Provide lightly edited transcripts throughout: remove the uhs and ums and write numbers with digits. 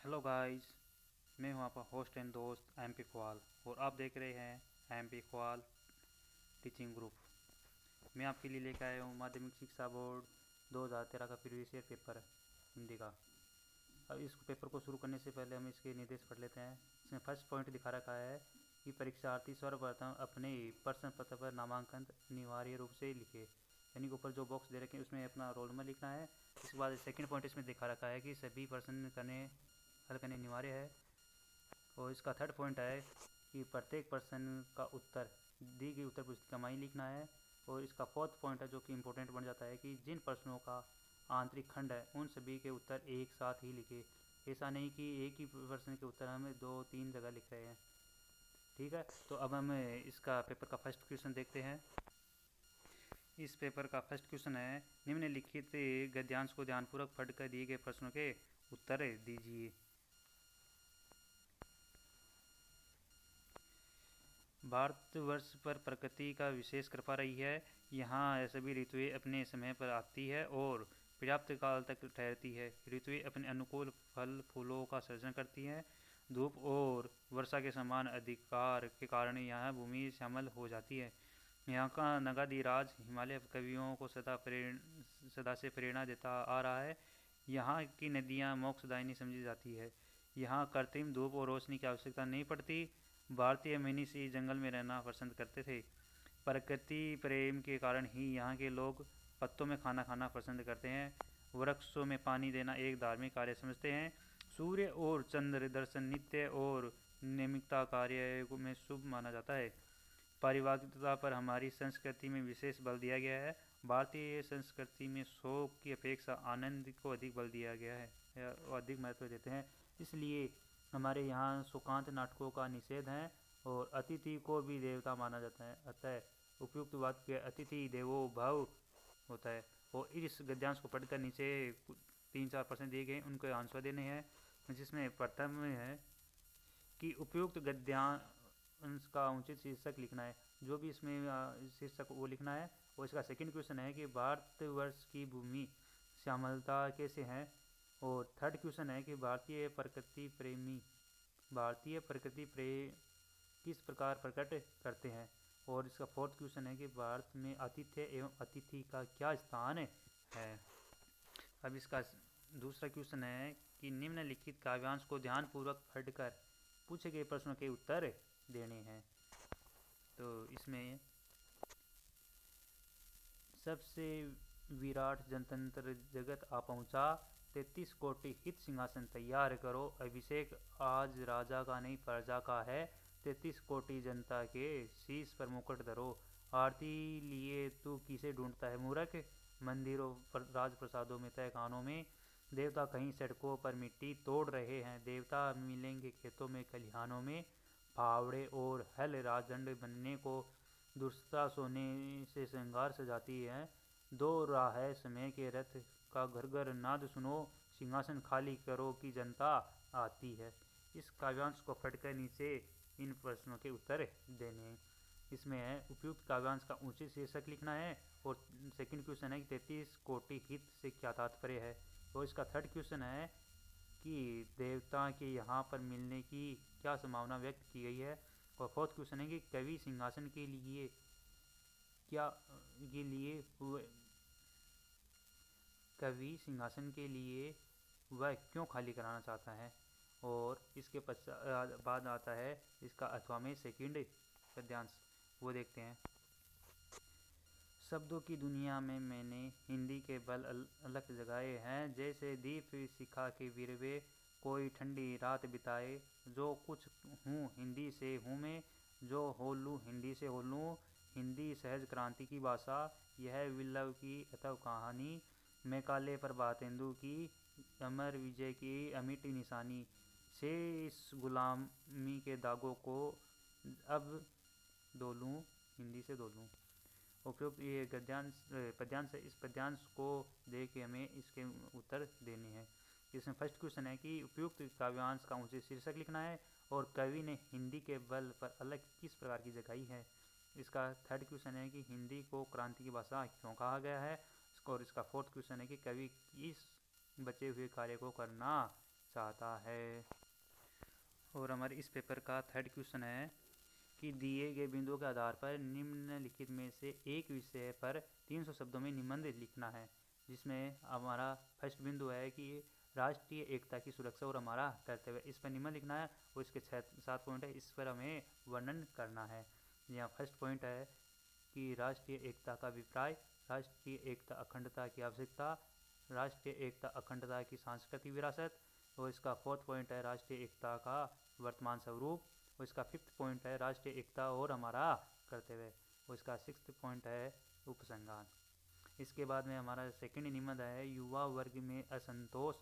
Hello guys, मैं हूं आपका होस्ट एंड दोस्त एम पी इकबाल और आप देख रहे हैं M P Iqbal teaching group. मैं आपके लिए लेकर आया हूं माध्यमिक शिक्षा बोर्ड 2013 का प्रीवियस ईयर पेपर हिंदी का। अब इस पेपर को शुरू करने से पहले हम इसके निर्देश पढ़ लेते हैं। इसमें फर्स्ट पॉइंट दिखा रखा है कि परीक्षार्थी सर्वप्रथम अपने प्रश्न पत्र पर नामांकन अनिवार्य रूप से लिखे, यानी ऊपर जो बॉक्स दे रखे हैं उसमें अपना रोल नंबर लिखना है। इसके बाद सेकंड पॉइंट इसमें दिखा रखा है कि सभी प्रश्न हल करने अनिवार्य है। और इसका थर्ड पॉइंट है कि प्रत्येक प्रश्न का उत्तर दी गई उत्तर पुस्तिका में ही लिखना है। और इसका फोर्थ पॉइंट है जो कि इम्पोर्टेंट बन जाता है कि जिन प्रश्नों का आंतरिक खंड है उन सभी के उत्तर एक साथ ही लिखे। ऐसा नहीं कि एक ही प्रश्न के उत्तर हमें 2-3 जगह लिख रहे हैं। ठीक है, तो अब हम इसका पेपर का फर्स्ट क्वेश्चन देखते हैं। इस पेपर का फर्स्ट क्वेश्चन है, निम्नलिखित गद्यांश को ध्यानपूर्वक पढ़कर दिए गए प्रश्नों के उत्तर दीजिए। भारतवर्ष पर प्रकृति का विशेष कृपा रही है। यहाँ सभी ऋतुएं अपने समय पर आती है और पर्याप्त काल तक ठहरती है। ऋतुएं अपने अनुकूल फल फूलों का सृजन करती हैं। धूप और वर्षा के समान अधिकार के कारण यहाँ भूमि श्यामल हो जाती है। यहाँ का नगाधिराज हिमालय कवियों को सदा से प्रेरणा देता आ रहा है। यहाँ की नदियाँ मोक्षदायिनी समझी जाती है। यहाँ कृत्रिम धूप और रोशनी की आवश्यकता नहीं पड़ती। भारतीय मनीषी जंगल में रहना पसंद करते थे। प्रकृति प्रेम के कारण ही यहाँ के लोग पत्तों में खाना खाना पसंद करते हैं। वृक्षों में पानी देना एक धार्मिक कार्य समझते हैं। सूर्य और चंद्र दर्शन नित्य और नियमितता कार्य में शुभ माना जाता है। पारिवारिकता पर हमारी संस्कृति में विशेष बल दिया गया है। भारतीय संस्कृति में शोक की अपेक्षा आनंद को अधिक बल दिया गया है, अधिक महत्व देते हैं। इसलिए हमारे यहाँ शोकांत नाटकों का निषेध है और अतिथि को भी देवता माना जाता है। अतः उपयुक्त वाक्य अतिथि देवो भव होता है। और इस गद्यांश को पढ़कर नीचे 3-4 प्रश्न दिए गए, उनको आंसर देने हैं। जिसमें प्रथम है कि उपयुक्त गद्यांश का उचित शीर्षक लिखना है। जो भी इसमें शीर्षक वो लिखना है। और इसका सेकंड क्वेश्चन है कि भारतवर्ष की भूमि श्यामलता कैसे है। और थर्ड क्वेश्चन है कि भारतीय प्रकृति प्रेम किस प्रकार प्रकट करते हैं। और इसका फोर्थ क्वेश्चन है कि भारत में आतिथ्य एवं अतिथि का क्या स्थान है। अब इसका दूसरा क्वेश्चन है कि निम्नलिखित काव्यांश को ध्यानपूर्वक पढ़कर पूछे गए प्रश्नों के उत्तर देने हैं। तो इसमें सबसे विराट जनतंत्र जगत आ पहुँचा, 33 कोटि हित सिंहासन तैयार करो, अभिषेक आज राजा का नहीं प्रजा का है, 33 कोटि जनता के शीश पर मुकुट धरो, आरती लिए तू किसे ढूंढता है मूर्ख, मंदिरों राजप्रसादों में तय खानों में, देवता कहीं सड़कों पर मिट्टी तोड़ रहे हैं, देवता मिलेंगे खेतों में खलिहानों में, फावड़े और हल राजदंड बनने को, दुष्टता सोने से श्रृंगार सजाती है, दो राह है समय के रथ का घर घर नाद सुनो, सिंहासन खाली करो की जनता आती है। इस काव्यांश को पढ़कर नीचे इन प्रश्नों के उत्तर देने। इसमें है उपयुक्त काव्यांश का उचित शीर्षक लिखना है। और सेकंड क्वेश्चन है कि 33 कोटि हित से क्या तात्पर्य है। और इसका थर्ड क्वेश्चन है कि देवता के यहाँ पर मिलने की क्या संभावना व्यक्त की गई है। और फोर्थ क्वेश्चन है कि कवि सिंहासन के लिए वह क्यों खाली कराना चाहता है। और इसके पश्चात बाद आता है इसका अथवा में सेकंड गद्यांश, वो देखते हैं। शब्दों की दुनिया में मैंने हिंदी के बल अलग जगाए हैं, जैसे दीप शिखा के विरवे कोई ठंडी रात बिताए, जो कुछ हूँ हिंदी से हूँ मैं, जो हो लूँ हिंदी से हो लूँ, हिंदी सहज क्रांति की भाषा, यह विल्लव की अथव कहानी, मैं काले प्रभातेंदु की अमर विजय की अमिट निशानी, से इस गुलामी के दागों को अब धो लूँ हिंदी से धो लूँ। उपयुक्त ये पद्यांश है। इस पद्यांश को देख के हमें इसके उत्तर देने हैं। इसमें फर्स्ट क्वेश्चन है कि उपयुक्त काव्यांश का उचित शीर्षक लिखना है और कवि ने हिंदी के बल पर अलग किस प्रकार की जगाई है। इसका थर्ड क्वेश्चन है कि हिंदी को क्रांति की भाषा क्यों कहा गया है। और इसका फोर्थ क्वेश्चन है कि कवि किस बचे हुए कार्य को करना चाहता है। और हमारे इस पेपर का थर्ड क्वेश्चन है कि दिए गए बिंदुओं के आधार पर निम्नलिखित में से एक विषय पर 300 शब्दों में निबंध लिखना है। जिसमें हमारा फर्स्ट बिंदु है कि राष्ट्रीय एकता की सुरक्षा और हमारा कर्तव्य, इस पर निबंध लिखना है। और इसके 7 पॉइंट है, इस पर हमें वर्णन करना है। यहाँ फर्स्ट पॉइंट है कि राष्ट्रीय एकता का अभिप्राय, राष्ट्रीय एकता अखंडता की आवश्यकता, राष्ट्रीय एकता अखंडता की सांस्कृतिक विरासत। और इसका फोर्थ पॉइंट है राष्ट्रीय एकता का वर्तमान स्वरूप। और इसका फिफ्थ पॉइंट है राष्ट्रीय एकता और हमारा कर्तव्य। और इसका सिक्स्थ पॉइंट है उपसंहार। इसके बाद में हमारा सेकंड निबंध है युवा वर्ग में असंतोष,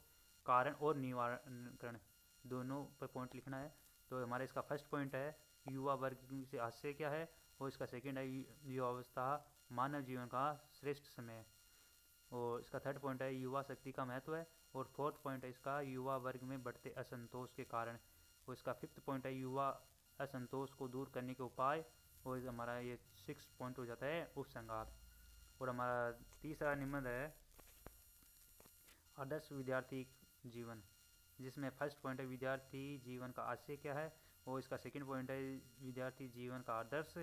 कारण और निवारण, दोनों पर पॉइंट लिखना है। तो हमारा इसका फर्स्ट पॉइंट है युवा वर्ग से आशय क्या है। और इसका सेकंड है युवावस्था मानव जीवन का श्रेष्ठ समय। और इसका थर्ड पॉइंट है युवा शक्ति का महत्व है। और फोर्थ पॉइंट है इसका युवा वर्ग में बढ़ते असंतोष के कारण। और इसका फिफ्थ पॉइंट है युवा असंतोष को दूर करने के उपाय। और हमारा ये 6 पॉइंट हो जाता है उपसंहार। और हमारा तीसरा निबंध है आदर्श विद्यार्थी जीवन, जिसमें फर्स्ट पॉइंट है विद्यार्थी जीवन का आशय क्या है। और इसका सेकंड पॉइंट है विद्यार्थी जीवन का आदर्श।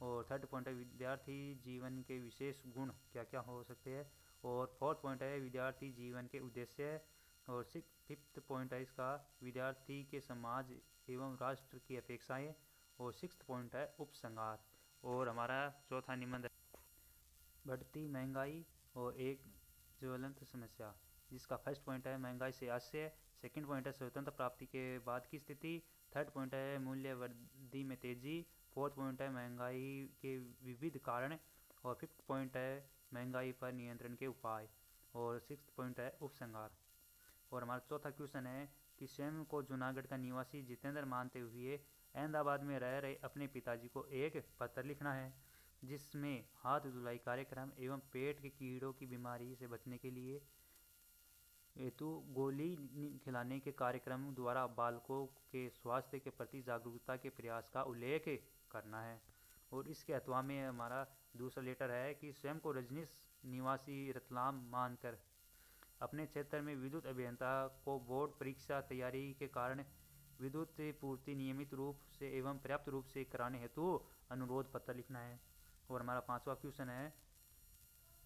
और थर्ड पॉइंट है विद्यार्थी जीवन के विशेष गुण क्या क्या हो सकते हैं। और फोर्थ पॉइंट है विद्यार्थी जीवन के उद्देश्य। और फिफ्थ पॉइंट है इसका विद्यार्थी के समाज एवं राष्ट्र की अपेक्षाएं। और सिक्स्थ पॉइंट है उपसंहार। और हमारा चौथा निबंध बढ़ती महंगाई और एक ज्वलंत समस्या, जिसका फर्स्ट पॉइंट है महंगाई से आशय, सेकंड पॉइंट है स्वतंत्र प्राप्ति के बाद की स्थिति, थर्ड पॉइंट है मूल्य वृद्धि में तेजी, फोर्थ पॉइंट है महंगाई के विविध कारण, और फिफ्थ पॉइंट है महंगाई पर नियंत्रण के उपाय, और सिक्स्थ पॉइंट है उपसंहार। और हमारा चौथा क्वेश्चन है कि स्वयं को जूनागढ़ का निवासी जितेंद्र मानते हुए अहमदाबाद में रह रहे अपने पिताजी को एक पत्र लिखना है, जिसमें हाथ धुलाई कार्यक्रम एवं पेट के कीड़ों की बीमारी से बचने के लिए हेतु गोली खिलाने के कार्यक्रम द्वारा बालकों के स्वास्थ्य के प्रति जागरूकता के प्रयास का उल्लेख करना है। और इसके अथवा में हमारा दूसरा लेटर है कि स्वयं को रजनीश निवासी रतलाम मानकर अपने क्षेत्र में विद्युत अभियंता को बोर्ड परीक्षा तैयारी के कारण विद्युत पूर्ति नियमित रूप से एवं पर्याप्त रूप से कराने हेतु अनुरोध पत्र लिखना है। और हमारा पांचवा क्वेश्चन है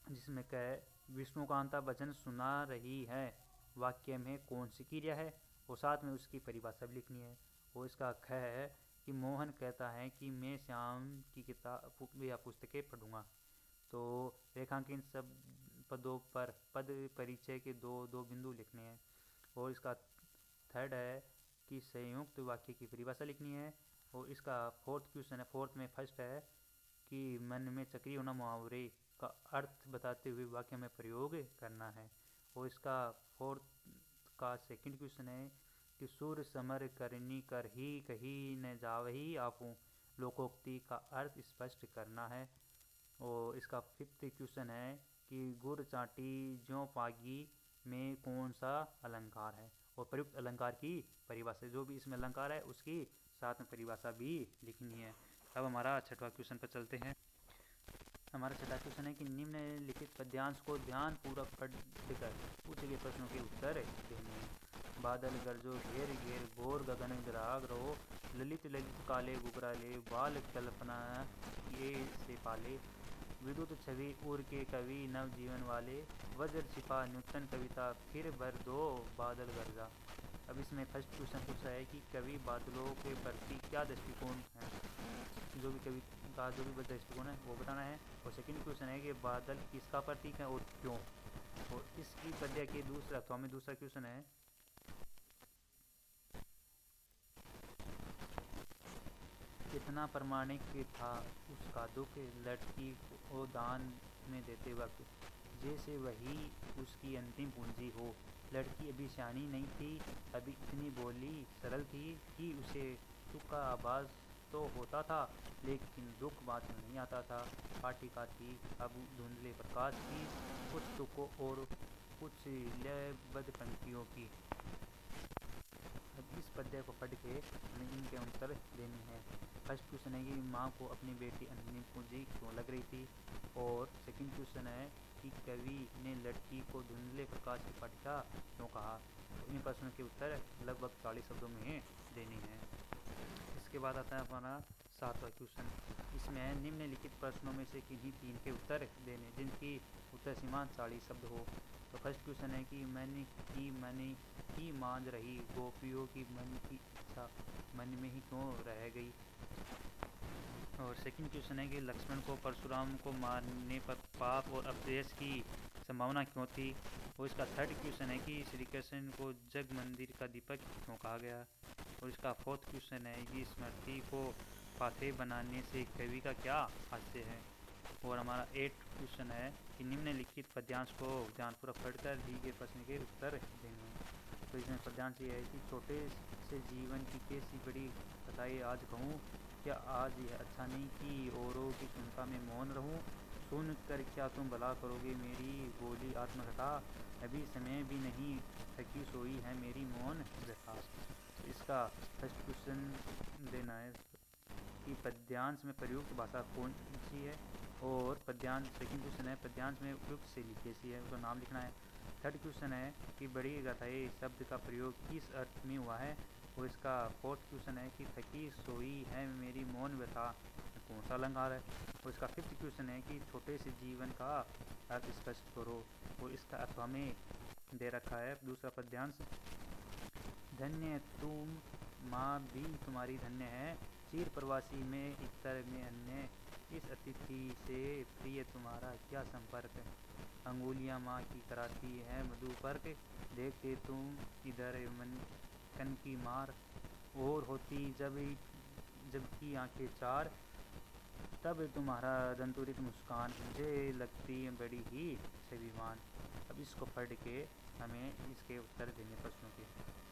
जिसमें कह विष्णुकांता भजन सुना रही है वाक्य में कौन सी क्रिया है, और साथ में उसकी परिभाषा भी लिखनी है। और इसका ख है कि मोहन कहता है कि मैं श्याम की किताब या पुस्तकें पढ़ूंगा। तो रेखांकित सब पदों पर पद परिचय के दो बिंदु लिखने हैं। और इसका थर्ड है कि संयुक्त वाक्य की परिभाषा लिखनी है। और इसका फोर्थ क्वेश्चन है, फोर्थ में फर्स्ट है कि मन में चक्रीय होना मुहावरे का अर्थ बताते हुए वाक्य में प्रयोग करना है। और इसका फोर्थ का सेकंड क्वेश्चन है कि सुर समर करनी कर ही कहीं न जावही आपू लोकोक्ति का अर्थ स्पष्ट करना है। और इसका फिफ्थ क्वेश्चन है कि गुड़ चाटी ज्यों पागी में कौन सा अलंकार है, और प्रयुक्त अलंकार की परिभाषा, जो भी इसमें अलंकार है उसकी साथ में परिभाषा भी लिखनी है। अब हमारा छठवां क्वेश्चन पर चलते हैं। हमारा छठा क्वेश्चन है कि निम्नलिखित पद्यांश को ध्यान पूर्वक पढ़कर पूछे गए प्रश्नों के उत्तर देने हैं। बादल गरजो घेर घेर घोर गगन ग्राग रहो, ललित ललित काले गुगराले बाल कल्पना ये से पाले, विद्युत छवि उर के कवि नव जीवन वाले, वज्र छिपा नूतन कविता फिर भर दो बादल गरजा। अब इसमें फर्स्ट क्वेश्चन पूछा है कि कवि बादलों के प्रति क्या दृष्टिकोण है, जो भी कवि का जो भी दृष्टिकोण है वो बताना है। और सेकंड क्वेश्चन है कि बादल किसका प्रतीक है और क्यों। और इसकी पद्य के दूसरा अथवा में दूसरा क्वेश्चन है कितना प्रमाणिक था उसका दुख लड़की को दान में देते वक्त, जैसे वही उसकी अंतिम पूंजी हो। लड़की अभी सियानी नहीं थी, अभी इतनी बोली सरल थी कि उसे सुख का आभास तो होता था लेकिन दुख बात में नहीं आता था। पाटिका थी अब धुंधले प्रकाश की, कुछ तुकों और कुछ लयबद्ध पंक्तियों की। अब इस पद्य को पढ़ के हमें इनके उत्तर देने हैं। फर्स्ट क्वेश्चन है कि माँ को अपनी बेटी अंतिम पूंजी क्यों लग रही थी। और सेकंड क्वेश्चन है कि कवि ने लड़की को धुंधले प्रकाश की पटिका क्यों कहा। तो इन प्रश्नों के उत्तर लगभग 40 शब्दों में देने हैं। इसके बाद आता है हमारा 7वां क्वेश्चन। इसमें है निम्नलिखित प्रश्नों में से किन्हीं 3 के उत्तर देने जिनकी उत्तर सीमा 40 शब्द हो। तो फर्स्ट क्वेश्चन है कि मैंने की मांझ रही गोपियों की मन की इच्छा मन में ही क्यों रह गई। और सेकंड क्वेश्चन है कि लक्ष्मण को परशुराम को मारने पर पाप और अपयश की संभावना क्यों थी। और इसका थर्ड क्वेश्चन है कि श्री कृष्ण को जग मंदिर का दीपक क्यों कहा गया। और इसका फोर्थ क्वेश्चन है कि स्मृति को पाथे बनाने से कवि का क्या हास्य है। और हमारा 8 क्वेश्चन है कि निम्नलिखित पद्यांश को ध्यानपूर्वक पढ़कर दिए गए प्रश्न के उत्तर देने। तो इसमें पद्यांश ये है कि छोटे से जीवन की कैसी बड़ी कथाएं आज कहूँ, क्या आज यह अच्छा नहीं कि औरों की चिंता में मौन रहूं। सुन कर क्या तुम भला करोगे मेरी बोली आत्मकथा, अभी समय भी नहीं थकी सोई है मेरी मौन व्यथा। तो इसका फर्स्ट क्वेश्चन देना है कि पद्यांश में प्रयुक्त भाषा कौन सी है। और पद्यांश सेकंड क्वेश्चन है पद्यांश में उपयुक्त शैली कैसी है, उसका नाम लिखना है। थर्ड क्वेश्चन है कि बड़ी गाथाएं शब्द का प्रयोग किस अर्थ में हुआ है। और इसका फोर्थ क्वेश्चन है कि थकी सोई है मेरी मौन व्यथा कौन सा अलंकार है। और इसका फिफ्थ क्वेश्चन है कि छोटे से जीवन का अर्थ स्पष्ट करो। और इसका अर्थ हमें दे रखा है दूसरा पद्यांश। धन्य तुम माँ भी तुम्हारी धन्य है, चीर प्रवासी में इतर में अन्य, इस अतिथि से प्रिय तुम्हारा क्या संपर्क। अंगुलियाँ माँ की कराती है मधुपर्क, देखते तुम इधर मन कन की मार, और होती जबकि आंखें चार, तब तुम्हारा दंतुरित मुस्कान मुझे लगती है बड़ी ही स्वाभिमान। अब इसको पढ़ के हमें इसके उत्तर देने प्रश्नों के।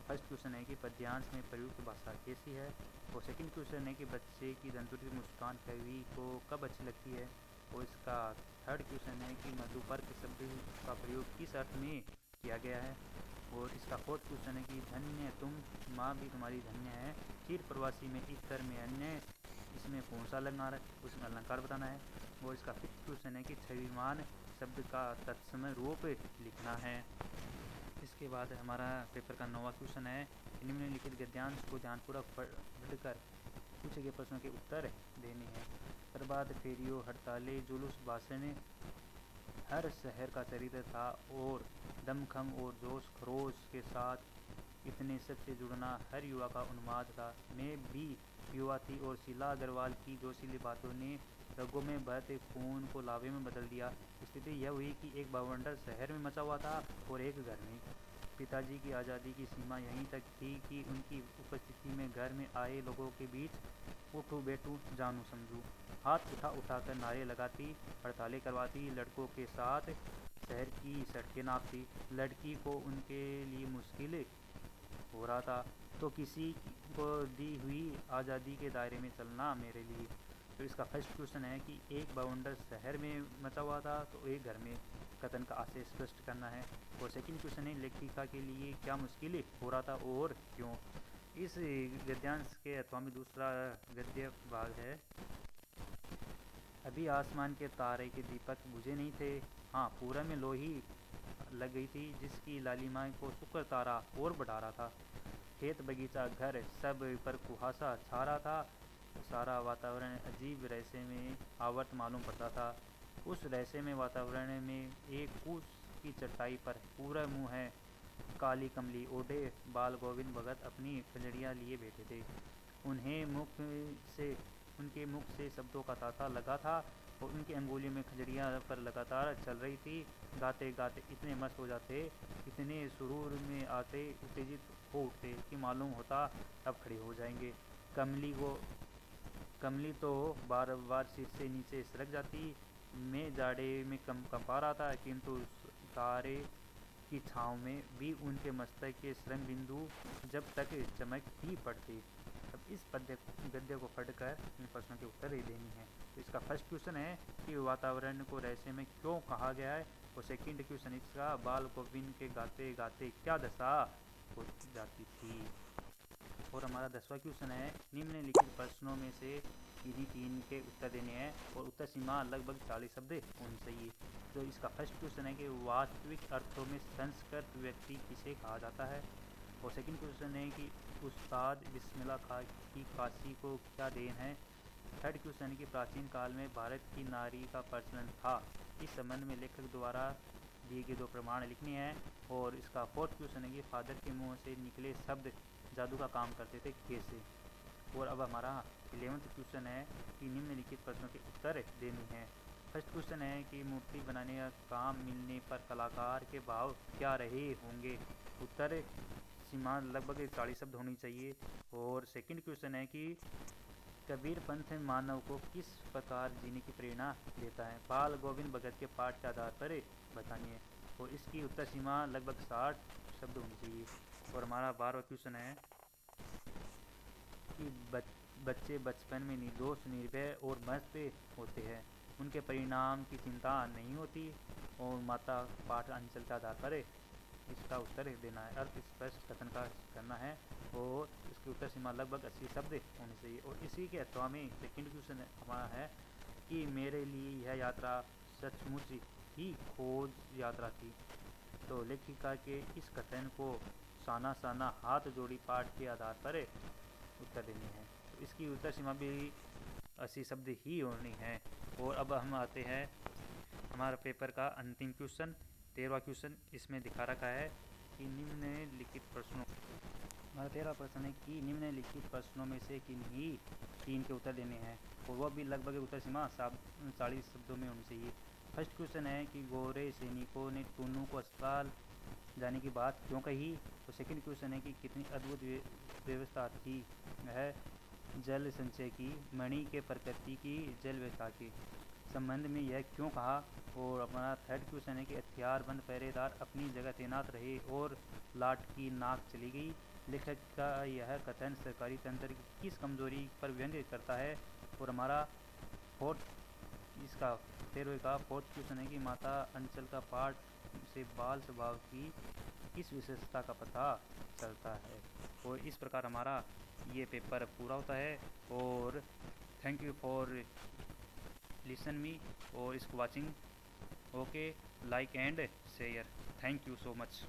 फर्स्ट क्वेश्चन है कि पद्यांश में प्रयुक्त भाषा कैसी है। और सेकंड क्वेश्चन है कि बच्चे की दंतुरित मुस्कान कवि को कब अच्छी लगती है। और इसका थर्ड क्वेश्चन है कि मधुपर्क शब्द का प्रयोग किस अर्थ में किया गया है। और इसका फोर्थ क्वेश्चन है कि धन्य तुम माँ भी तुम्हारी धन्य है, चिर प्रवासी में इतर में अन्य, इसमें कौन सा अलंकार है, उसमें अलंकार बताना है। और इसका फिफ्थ क्वेश्चन है कि स्वाभिमान शब्द का तत्समय रूप लिखना है। इसके बाद हमारा पेपर का 9वां क्वेश्चन है निम्नलिखित गद्यांश को ध्यानपूर्वक पढ़कर पूछे गए प्रश्नों के उत्तर देने हैं। प्रभात फेरियों हड़ताले जुलूस भाषण हर शहर का चरित्र था, और दमखम और जोश खरोश के साथ इतने सबसे जुड़ना हर युवा का उन्माद था। मैं भी युवा थी और शीला अग्रवाल की जोशीली बातों ने रगों में बहते खून को लावे में बदल दिया। स्थिति यह हुई कि एक बवंडर शहर में मचा हुआ था और एक घर में। पिताजी की आज़ादी की सीमा यहीं तक थी कि उनकी उपस्थिति में घर में आए लोगों के बीच उठूँ बैठूँ जानू समझूँ, हाथ उठा उठा कर नारे लगाती, हड़तालें करवाती, लड़कों के साथ शहर की सड़कें नापती। लड़की को उनके लिए मुश्किल हो रहा था, तो किसी को दी हुई आज़ादी के दायरे में चलना मेरे लिए। तो इसका फर्स्ट क्वेश्चन है कि एक बवंडर शहर में मचा हुआ था तो एक घर में, कथन का आशय स्पष्ट करना है। और सेकंड क्वेश्चन है लेखिका के लिए क्या मुश्किल हो रहा था और क्यों। इस गद्यांश के अथवा में दूसरा गद्य भाग है। अभी आसमान के तारे के दीपक बुझे नहीं थे, हाँ पूरा में लोही लग गई थी जिसकी लालिमा को शुक्र तारा और बढ़ा रहा था। खेत बगीचा घर सब पर कुहासा छा रहा था, सारा वातावरण अजीब रहस्य में आवर्त मालूम पड़ता था। उस रहस्य में वातावरण में एक कूस की चटाई पर पूरा मुँह है काली कमली ओढ़े बाल गोविंद भगत अपनी फजड़ियाँ लिए बैठे थे। उनके मुख से शब्दों का तांता लगा था और उनकी अंगुलियों में खजड़ियाँ पर लगातार चल रही थी। गाते गाते इतने मस्त हो जाते, इतने सुरूर में आते, उत्तेजित हो उठते कि मालूम होता अब खड़े हो जाएंगे। कमली तो बार बार सिर से नीचे सरक जाती। मैं जाड़े में कंपा रहा था, किंतु तारे की छाँव में भी उनके मस्तक के श्रम बिंदु जब तक चमक ही पड़ती। अब इस गद्य को पढ़कर इन प्रश्नों के उत्तर देनी है। तो इसका फर्स्ट क्वेश्चन है कि वातावरण को रहस्य में क्यों कहा गया है। और सेकंड क्वेश्चन इसका बाल गोविंद के गाते गाते क्या दशा हो जाती थी। और हमारा 10वां क्वेश्चन है निम्नलिखित प्रश्नों में से किन्हीं 3 के उत्तर देने हैं और उत्तर सीमा लगभग 40 शब्द होनी चाहिए। तो इसका फर्स्ट क्वेश्चन है कि वास्तविक अर्थों में संस्कृत व्यक्ति किसे कहा जाता है। और सेकंड क्वेश्चन है कि उस्ताद बिस्मिल्लाह खां की काशी को क्या देन है। थर्ड क्वेश्चन है कि प्राचीन काल में भारत की नारी का प्रचलन था। इस संबंध में लेखक द्वारा दिए गए 2 प्रमाण लिखने हैं। और इसका फोर्थ क्वेश्चन है कि फादर के मुंह से निकले शब्द जादू का काम करते थे कैसे। और अब हमारा 11th क्वेश्चन है कि निम्नलिखित प्रश्नों के उत्तर देने हैं। फर्स्ट क्वेश्चन है कि मूर्ति बनाने का काम मिलने पर कलाकार के भाव क्या रहे होंगे। उत्तर सीमा लगभग 40 शब्द होनी चाहिए। और सेकंड क्वेश्चन है कि कबीर पंथ मानव को किस प्रकार जीने की प्रेरणा देता है। बाल गोविंद भगत के पाठ के आधार पर बताइए। और इसकी उत्तर सीमा लगभग 60 शब्द होनी चाहिए। और हमारा 12वां क्वेश्चन है कि बच्चे बचपन में निर्दोष निर्भय और मस्त होते हैं, उनके परिणाम की चिंता नहीं होती। और माता पाठ अंचल के आधार पर इसका उत्तर देना है, अर्थ स्पष्ट कथन का करना है। और इसकी उत्तर सीमा लगभग 80 शब्द होनी चाहिए। और इसी के अथवा में सेकंड क्वेश्चन हमारा है कि मेरे लिए यह यात्रा सचमुच ही खोज यात्रा थी। तो लेखिका के इस कथन को साना साना हाथ जोड़ी पाठ के आधार पर उत्तर देने हैं। तो इसकी उत्तर सीमा भी 80 शब्द ही होनी है। और अब हम आते हैं हमारे पेपर का अंतिम क्वेश्चन 13वां क्वेश्चन। इसमें दिखा रखा है कि निम्नलिखित प्रश्नों हमारा 13वां प्रश्न है कि निम्नलिखित प्रश्नों में से किन्हीं 3 के उत्तर देने हैं। और वह भी लगभग उत्तर सीमा 40 शब्दों में होनी चाहिए। फर्स्ट क्वेश्चन है कि गोरे सैनिकों ने टूनू को अस्पताल जाने की बात क्यों कही। और सेकंड क्वेश्चन है कि कितनी अद्भुत व्यवस्था थी है जल संचय की, मणि के प्रकृति की जल व्यवस्था के संबंध में यह क्यों कहा। और हमारा थर्ड क्वेश्चन है कि हथियारबंद पहरेदार अपनी जगह तैनात रहे और लाट की नाक चली गई। लेखक का यह कथन सरकारी तंत्र की किस कमजोरी पर व्यंग्य करता है। और हमारा इसका 13वें का फोर्थ क्वेश्चन है कि माता अंचल का पाठ से बाल स्वभाव की किस विशेषता का पता चलता है। और इस प्रकार हमारा ये पेपर पूरा होता है। और thank you for listen me और इसको watching. Okay, like and share. Thank you so much.